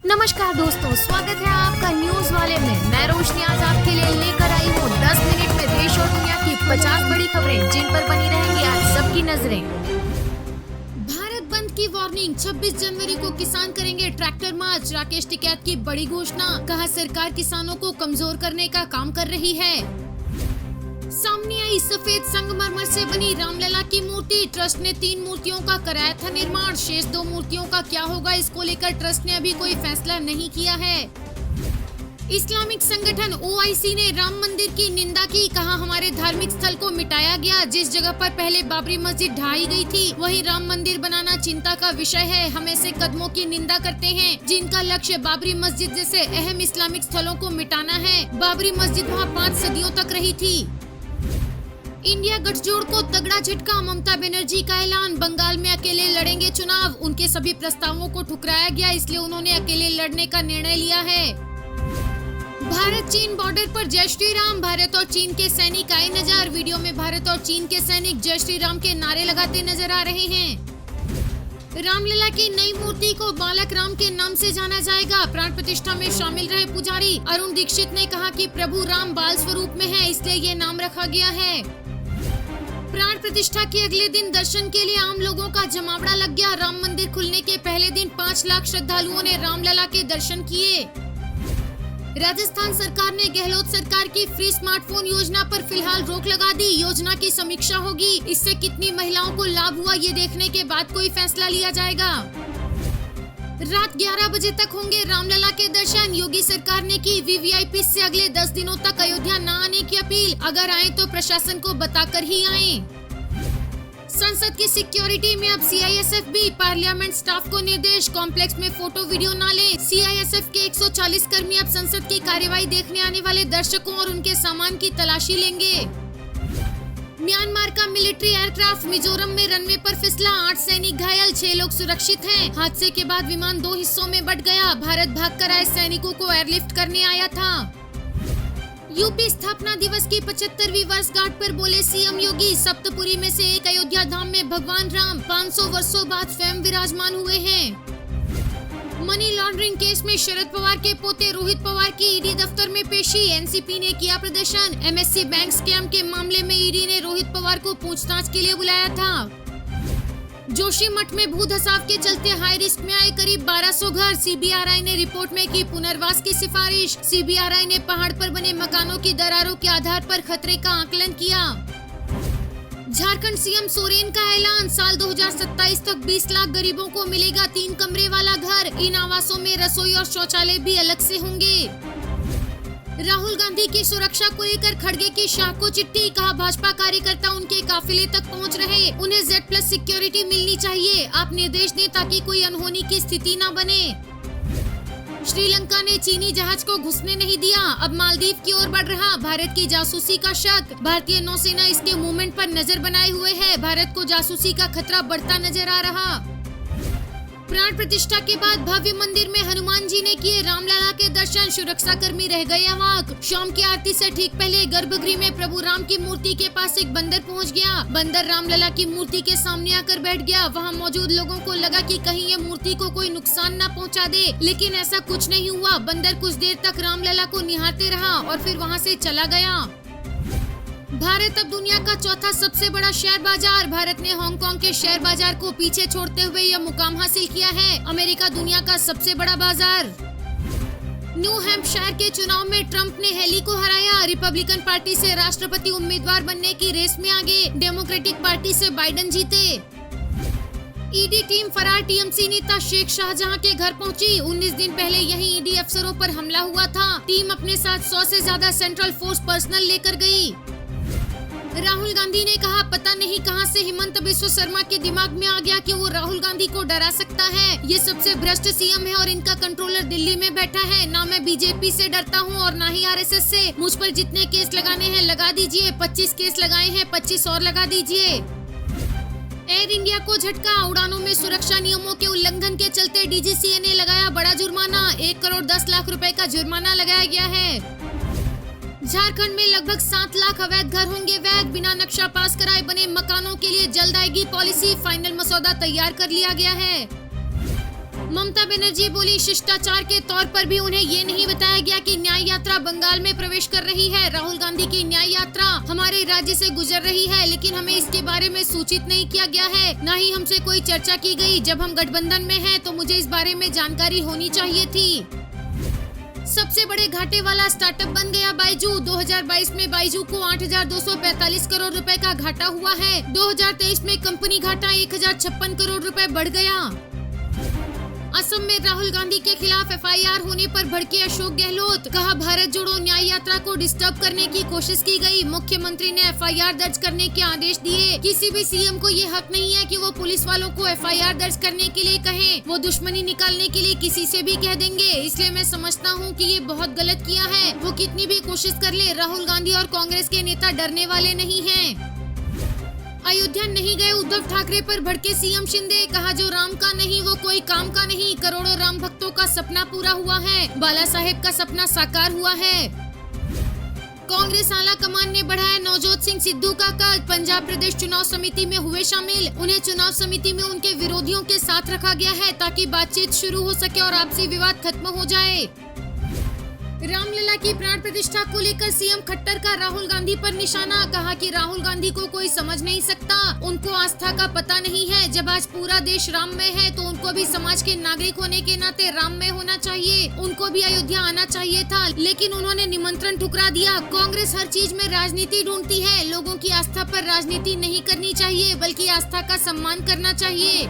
नमस्कार दोस्तों, स्वागत है आपका न्यूज वाले में। मैं रोशनी आज आपके लिए लेकर आई हूँ 10 मिनट में देश और दुनिया की 50 बड़ी खबरें जिन पर बनी रहेंगी आज सबकी नजरें। भारत बंद की वार्निंग, 26 जनवरी को किसान करेंगे ट्रैक्टर मार्च। राकेश टिकैत की बड़ी घोषणा, कहा सरकार किसानों को कमजोर करने का काम कर रही है। सामने आई सफेद संगमरमर से बनी रामलला की मूर्ति, ट्रस्ट ने 3 मूर्तियों का कराया था निर्माण। शेष 2 मूर्तियों का क्या होगा, इसको लेकर ट्रस्ट ने अभी कोई फैसला नहीं किया है। इस्लामिक संगठन OIC ने राम मंदिर की निंदा की, कहा हमारे धार्मिक स्थल को मिटाया गया। जिस जगह पर पहले बाबरी मस्जिद ढहाई गई थी वहीं राम मंदिर बनाना चिंता का विषय है। हम ऐसे कदमों की निंदा करते हैं जिनका लक्ष्य बाबरी मस्जिद जैसे अहम इस्लामिक स्थलों को मिटाना है। बाबरी मस्जिद वहाँ 5 सदियों तक रही थी। इंडिया गठजोड़ को तगड़ा झटका, ममता बनर्जी का ऐलान, बंगाल में अकेले लड़ेंगे चुनाव। उनके सभी प्रस्तावों को ठुकराया गया, इसलिए उन्होंने अकेले लड़ने का निर्णय लिया है। भारत चीन बॉर्डर पर जय श्री राम, भारत और चीन के सैनिक आए नजर। वीडियो में भारत और चीन के सैनिक जय श्री राम के नारे लगाते नजर आ रहे हैं। रामलला की नई मूर्ति को बालक राम के नाम से जाना जाएगा। प्राण प्रतिष्ठा में शामिल रहे पुजारी अरुण दीक्षित ने कहा कि प्रभु राम बाल स्वरूप में है, इसलिए ये नाम रखा गया है। प्राण प्रतिष्ठा के अगले दिन दर्शन के लिए आम लोगों का जमावड़ा लग गया। राम मंदिर खुलने के पहले दिन 5 लाख श्रद्धालुओं ने रामलला के दर्शन किए। राजस्थान सरकार ने गहलोत सरकार की फ्री स्मार्टफोन योजना पर फिलहाल रोक लगा दी। योजना की समीक्षा होगी, इससे कितनी महिलाओं को लाभ हुआ ये देखने के बाद कोई फैसला लिया जाएगा। रात 11 बजे तक होंगे रामलला के दर्शन। योगी सरकार ने की VVIP से अगले 10 दिनों तक अयोध्या न आने की अपील, अगर आए तो प्रशासन को बताकर ही आए। संसद की सिक्योरिटी में अब CISF भी, पार्लियामेंट स्टाफ को निर्देश, कॉम्प्लेक्स में फोटो वीडियो न ले। CISF के 140 कर्मी अब संसद की कार्यवाही देखने आने वाले दर्शकों और उनके सामान की तलाशी लेंगे। म्यांमार का मिलिट्री एयरक्राफ्ट मिजोरम में रनवे पर फिसला, 8 सैनिक घायल, 6 लोग सुरक्षित हैं। हादसे के बाद विमान 2 हिस्सों में बंट गया। भारत भागकर आए सैनिकों को एयरलिफ्ट करने आया था। यूपी स्थापना दिवस की 75वीं वर्षगांठ पर बोले CM योगी, सप्तपुरी में से एक अयोध्या धाम में भगवान राम 500 वर्षों बाद स्वयं विराजमान हुए हैं। मनी लॉन्ड्रिंग केस में शरद पवार के पोते रोहित पवार की ईडी दफ्तर में पेशी, NCP ने किया प्रदर्शन। MSC बैंक स्कैम के मामले में ईडी ने रोहित पवार को पूछताछ के लिए बुलाया था। जोशीमठ में भू धसाव के चलते हाई रिस्क में आए करीब 1200 घर, CBRI ने रिपोर्ट में की पुनर्वास की सिफारिश। CBRI ने पहाड़ पर बने मकानों की दरारों के आधार पर खतरे का आकलन किया। झारखंड CM सोरेन का ऐलान, साल 2027 तक 20 लाख गरीबों को मिलेगा 3 कमरे वाला घर। इन आवासों में रसोई और शौचालय भी अलग से होंगे। राहुल गांधी की सुरक्षा को लेकर खड़गे की शाह को चिट्ठी, कहा भाजपा कार्यकर्ता उनके काफिले तक पहुंच रहे, उन्हें Z+ सिक्योरिटी मिलनी चाहिए। आप निर्देश दें ताकि कोई अनहोनी की स्थिति न बने। श्रीलंका ने चीनी जहाज को घुसने नहीं दिया, अब मालदीव की ओर बढ़ रहा भारत की जासूसी का शक। भारतीय नौसेना इसके मूवमेंट पर नजर बनाए हुए है। भारत को जासूसी का खतरा बढ़ता नजर आ रहा। प्राण प्रतिष्ठा के बाद भव्य मंदिर में हनुमान जी ने किए रामलला के दर्शन, सुरक्षा कर्मी रह गए अवाक। शाम की आरती से ठीक पहले गर्भगृह में प्रभु राम की मूर्ति के पास एक बंदर पहुंच गया। बंदर रामलला की मूर्ति के सामने आकर बैठ गया। वहां मौजूद लोगों को लगा कि कहीं ये मूर्ति को कोई नुकसान न पहुंचा दे, लेकिन ऐसा कुछ नहीं हुआ। बंदर कुछ देर तक रामलला को निहारते रहा और फिर वहां से चला गया। भारत अब दुनिया का चौथा सबसे बड़ा शेयर बाजार। भारत ने हांगकांग के शेयर बाजार को पीछे छोड़ते हुए यह मुकाम हासिल किया है। अमेरिका दुनिया का सबसे बड़ा बाजार। न्यू हैम्पशायर के चुनाव में ट्रंप ने हेली को हराया। रिपब्लिकन पार्टी से राष्ट्रपति उम्मीदवार बनने की रेस में आगे, डेमोक्रेटिक पार्टी से बाइडेन जीते। ईडी टीम फरार TMC नेता शेख शाहजहां के घर पहुंची। 19 दिन पहले यही ईडी अफसरों पर हमला हुआ था। टीम अपने साथ 100 से ज्यादा सेंट्रल फोर्स पर्सनल लेकर गई। राहुल गांधी ने कहा, पता नहीं कहां से हिमंत बिस्व शर्मा के दिमाग में आ गया कि वो राहुल गांधी को डरा सकता है। ये सबसे भ्रष्ट CM है और इनका कंट्रोलर दिल्ली में बैठा है। ना मैं BJP से डरता हूँ और ना ही RSS से। मुझ पर जितने केस लगाने हैं लगा दीजिए। 25 केस लगाए हैं, 25 और लगा दीजिए। एयर इंडिया को झटका, उड़ानों में सुरक्षा नियमों के उल्लंघन के चलते DGCA ने लगाया बड़ा जुर्माना। 1 करोड़ 10 लाख रुपए का जुर्माना लगाया गया है। झारखंड में लगभग 7 लाख अवैध घर होंगे वैध। बिना नक्शा पास कराए बने मकानों के लिए जल्द आएगी पॉलिसी। फाइनल मसौदा तैयार कर लिया गया है। ममता बनर्जी बोली, शिष्टाचार के तौर पर भी उन्हें ये नहीं बताया गया कि न्याय यात्रा बंगाल में प्रवेश कर रही है। राहुल गांधी की न्याय यात्रा हमारे राज्य से गुजर रही है, लेकिन हमें इसके बारे में सूचित नहीं किया गया है, न ही हमसे कोई चर्चा की गई। जब हम गठबंधन में हैं, तो मुझे इस बारे में जानकारी होनी चाहिए थी। सबसे बड़े घाटे वाला स्टार्टअप बन गया बायजू। 2022 में बायजू को 8,245 करोड़ रुपए का घाटा हुआ है। 2023 में कंपनी घाटा 1,056 करोड़ रुपए बढ़ गया। असम में राहुल गांधी के खिलाफ एफआईआर होने पर भड़के अशोक गहलोत, कहा भारत जोड़ो न्याय यात्रा को डिस्टर्ब करने की कोशिश की गई। मुख्यमंत्री ने एफआईआर दर्ज करने के आदेश दिए। किसी भी सीएम को ये हक नहीं है कि वो पुलिस वालों को एफआईआर दर्ज करने के लिए कहें। वो दुश्मनी निकालने के लिए किसी से भी कह देंगे। इसलिए मैं समझता हूँ कि ये बहुत गलत किया है। वो कितनी भी कोशिश कर ले, राहुल गांधी और कांग्रेस के नेता डरने वाले नहीं हैं। अयोध्या नहीं गए उद्धव ठाकरे पर भड़के सीएम शिंदे, कहा जो राम का नहीं वो कोई काम का नहीं। करोड़ों राम भक्तों का सपना पूरा हुआ है, बाला साहेब का सपना साकार हुआ है। कांग्रेस आला कमान ने बढ़ाया नवजोत सिंह सिद्धू का कद, पंजाब प्रदेश चुनाव समिति में हुए शामिल। उन्हें चुनाव समिति में उनके विरोधियों के साथ रखा गया है ताकि बातचीत शुरू हो सके और आपसी विवाद खत्म हो जाए। रामलला की प्राण प्रतिष्ठा को लेकर सीएम खट्टर का राहुल गांधी पर निशाना, कहा कि राहुल गांधी को कोई समझ नहीं सकता, उनको आस्था का पता नहीं है। जब आज पूरा देश राममय है तो उनको भी समाज के नागरिक होने के नाते राममय होना चाहिए। उनको भी अयोध्या आना चाहिए था, लेकिन उन्होंने निमंत्रण ठुकरा दिया। कांग्रेस हर चीज में राजनीति ढूंढती है। लोगों की आस्था पर राजनीति नहीं करनी चाहिए, बल्कि आस्था का सम्मान करना चाहिए।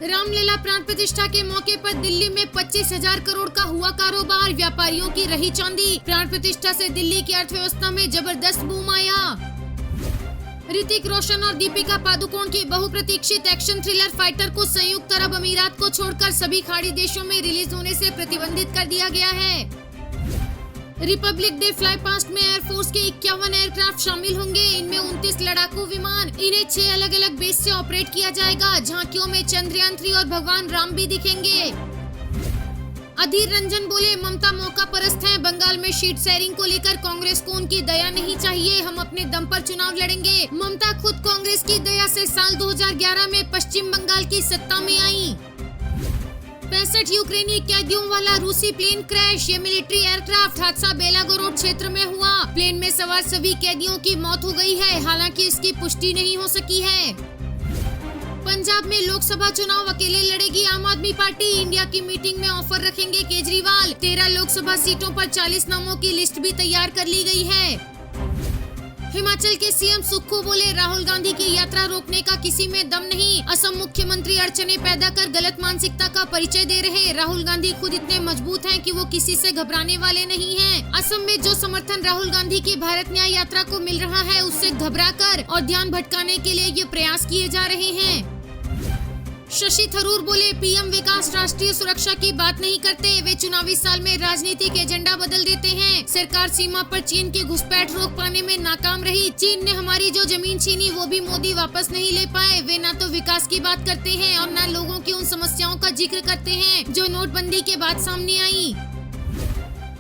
रामलला प्राण प्रतिष्ठा के मौके पर दिल्ली में 25,000 करोड़ का हुआ कारोबार, व्यापारियों की रही चांदी। प्राण प्रतिष्ठा से दिल्ली की अर्थव्यवस्था में जबरदस्त बूम आया। ऋतिक रोशन और दीपिका पादुकोण की बहुप्रतीक्षित एक्शन थ्रिलर फाइटर को संयुक्त अरब अमीरात को छोड़कर सभी खाड़ी देशों में रिलीज होने से प्रतिबंधित कर दिया गया है। रिपब्लिक डे फ्लाई पास्ट में एयरफोर्स के 51 एयरक्राफ्ट शामिल होंगे। इनमें 29 लड़ाकू विमान। इन्हें 6 अलग अलग बेस से ऑपरेट किया जाएगा। झांकियों में चंद्रयान 3 और भगवान राम भी दिखेंगे। अधीर रंजन बोले, ममता मौका परस्त हैं। बंगाल में सीट शेयरिंग को लेकर कांग्रेस को उनकी दया नहीं चाहिए। हम अपने दम पर चुनाव लड़ेंगे। ममता खुद कांग्रेस की दया से साल 2011 में पश्चिम बंगाल की सत्ता में आई। 65 यूक्रेनी कैदियों वाला रूसी प्लेन क्रैश। ये मिलिट्री एयरक्राफ्ट हादसा बेलागोरोड क्षेत्र में हुआ। प्लेन में सवार सभी कैदियों की मौत हो गई है, हालांकि इसकी पुष्टि नहीं हो सकी है। पंजाब में लोकसभा चुनाव अकेले लड़ेगी आम आदमी पार्टी। इंडिया की मीटिंग में ऑफर रखेंगे केजरीवाल। 13 लोकसभा सीटों पर 40 नामों की लिस्ट भी तैयार कर ली गई है। हिमाचल के सीएम सुक्खू बोले, राहुल गांधी की यात्रा रोकने का किसी में दम नहीं। असम मुख्यमंत्री अड़चने पैदा कर गलत मानसिकता का परिचय दे रहे। राहुल गांधी खुद इतने मजबूत हैं कि वो किसी से घबराने वाले नहीं हैं। असम में जो समर्थन राहुल गांधी की भारत न्याय यात्रा को मिल रहा है, उससे घबराकर और ध्यान भटकाने के लिए ये प्रयास किए जा रहे हैं। शशि थरूर बोले, पीएम विकास राष्ट्रीय सुरक्षा की बात नहीं करते। वे चुनावी साल में राजनीतिक एजेंडा बदल देते हैं। सरकार सीमा पर चीन की घुसपैठ रोक पाने में नाकाम रही। चीन ने हमारी जो जमीन छीनी वो भी मोदी वापस नहीं ले पाए। वे ना तो विकास की बात करते हैं और ना लोगों की उन समस्याओं का जिक्र करते हैं जो नोटबंदी के बाद सामने आई।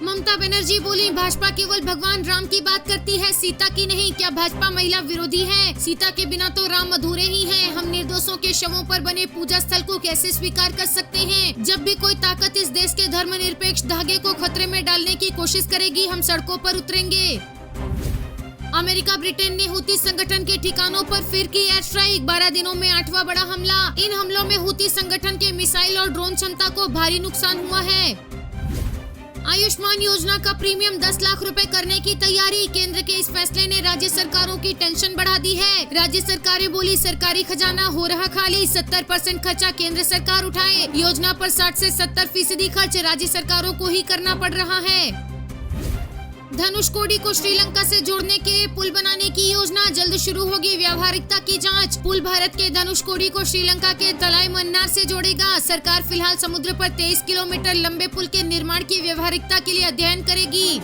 ममता बनर्जी बोली, भाजपा केवल भगवान राम की बात करती है, सीता की नहीं। क्या भाजपा महिला विरोधी है? सीता के बिना तो राम अधूरे ही हैं। हम निर्दोषों के शवों पर बने पूजा स्थल को कैसे स्वीकार कर सकते हैं? जब भी कोई ताकत इस देश के धर्मनिरपेक्ष धागे को खतरे में डालने की कोशिश करेगी, हम सड़कों पर उतरेंगे। अमेरिका ब्रिटेन ने हुती संगठन के ठिकानों पर फिर की एयर स्ट्राइक। 12 दिनों में 8वां बड़ा हमला। इन हमलों में हुती संगठन के मिसाइल और ड्रोन क्षमता को भारी नुकसान हुआ है। आयुष्मान योजना का प्रीमियम 10 लाख रुपए करने की तैयारी। केंद्र के इस फैसले ने राज्य सरकारों की टेंशन बढ़ा दी है। राज्य सरकारें बोली, सरकारी खजाना हो रहा खाली। 70% खर्चा केंद्र सरकार उठाए। योजना पर 60 से 70% खर्च राज्य सरकारों को ही करना पड़ रहा है। धनुषकोडी को श्रीलंका से जोड़ने के लिए पुल बनाने की योजना। जल्द शुरू होगी व्यावहारिकता की जांच। पुल भारत के धनुषकोडी को श्रीलंका के तलाई मन्नार से जोड़ेगा। सरकार फिलहाल समुद्र पर 23 किलोमीटर लंबे पुल के निर्माण की व्यावहारिकता के लिए अध्ययन करेगी।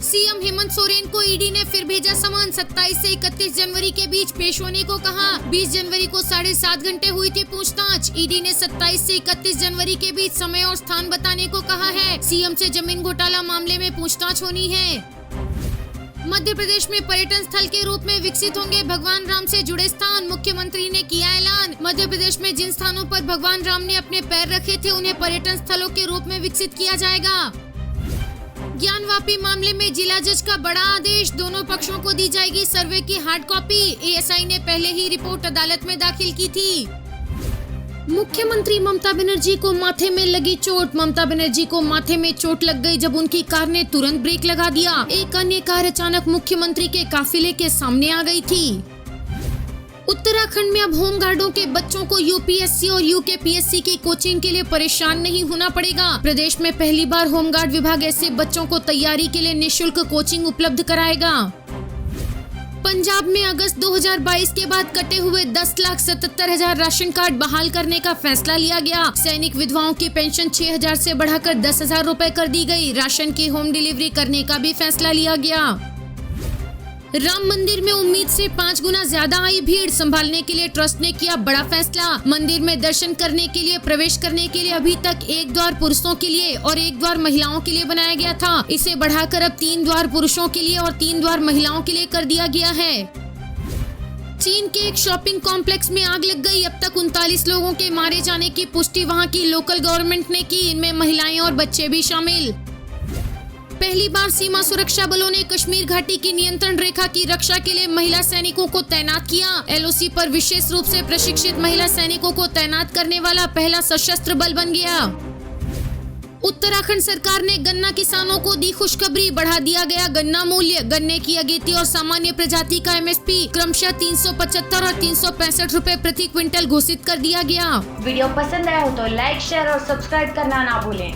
सीएम हेमंत सोरेन को ईडी ने फिर भेजा समन। 27 से 31 जनवरी के बीच पेश होने को कहा। 20 जनवरी को 7.5 घंटे हुई थी पूछताछ। ईडी ने 27 से 31 जनवरी के बीच समय और स्थान बताने को कहा है। सीएम से जमीन घोटाला मामले में पूछताछ होनी है। मध्य प्रदेश में पर्यटन स्थल के रूप में विकसित होंगे भगवान राम से जुड़े स्थान, मुख्यमंत्री ने किया ऐलान। मध्य प्रदेश में जिन स्थानों पर भगवान राम ने अपने पैर रखे थे उन्हें पर्यटन स्थलों के रूप में विकसित किया जाएगा। ज्ञानवापी मामले में जिला जज का बड़ा आदेश, दोनों पक्षों को दी जाएगी सर्वे की हार्ड कॉपी। एएसआई ने पहले ही रिपोर्ट अदालत में दाखिल की थी। मुख्यमंत्री ममता बनर्जी को माथे में लगी चोट। ममता बनर्जी को माथे में चोट लग गई जब उनकी कार ने तुरंत ब्रेक लगा दिया। एक अन्य कार अचानक मुख्यमंत्री के काफिले के सामने आ गई थी। उत्तराखंड में अब होमगार्डों के बच्चों को यूपीएससी और यूकेपीएससी की कोचिंग के लिए परेशान नहीं होना पड़ेगा। प्रदेश में पहली बार होमगार्ड विभाग ऐसे बच्चों को तैयारी के लिए निःशुल्क कोचिंग उपलब्ध कराएगा। पंजाब में अगस्त 2022 के बाद कटे हुए 10,77,000 राशन कार्ड बहाल करने का फैसला लिया गया। सैनिक विधवाओं की पेंशन 6,000 से बढ़ाकर 10,000 रुपए कर दी गई। राशन की होम डिलीवरी करने का भी फैसला लिया गया। राम मंदिर में उम्मीद से 5 गुना ज्यादा आई भीड़, संभालने के लिए ट्रस्ट ने किया बड़ा फैसला। मंदिर में दर्शन करने के लिए प्रवेश करने के लिए अभी तक एक द्वार पुरुषों के लिए और एक द्वार महिलाओं के लिए बनाया गया था। इसे बढ़ाकर अब 3 द्वार पुरुषों के लिए और 3 द्वार महिलाओं के लिए कर दिया गया है। चीन के एक शॉपिंग कॉम्प्लेक्स में आग लग गई। अब तक 39 लोगों के मारे जाने की पुष्टि वहां की लोकल गवर्नमेंट ने की। इनमें महिलाएं और बच्चे भी शामिल। पहली बार सीमा सुरक्षा बलों ने कश्मीर घाटी की नियंत्रण रेखा की रक्षा के लिए महिला सैनिकों को तैनात किया। एलओसी पर विशेष रूप से प्रशिक्षित महिला सैनिकों को तैनात करने वाला पहला सशस्त्र बल बन गया। उत्तराखंड सरकार ने गन्ना किसानों को दी खुशखबरी, बढ़ा दिया गया गन्ना मूल्य। गन्ने की अगेती और सामान्य प्रजाति का एमएसपी क्रमशः 375 और 365 रुपए प्रति क्विंटल घोषित कर दिया गया। वीडियो पसंद आया हो तो लाइक, शेयर और सब्सक्राइब करना ना भूलें।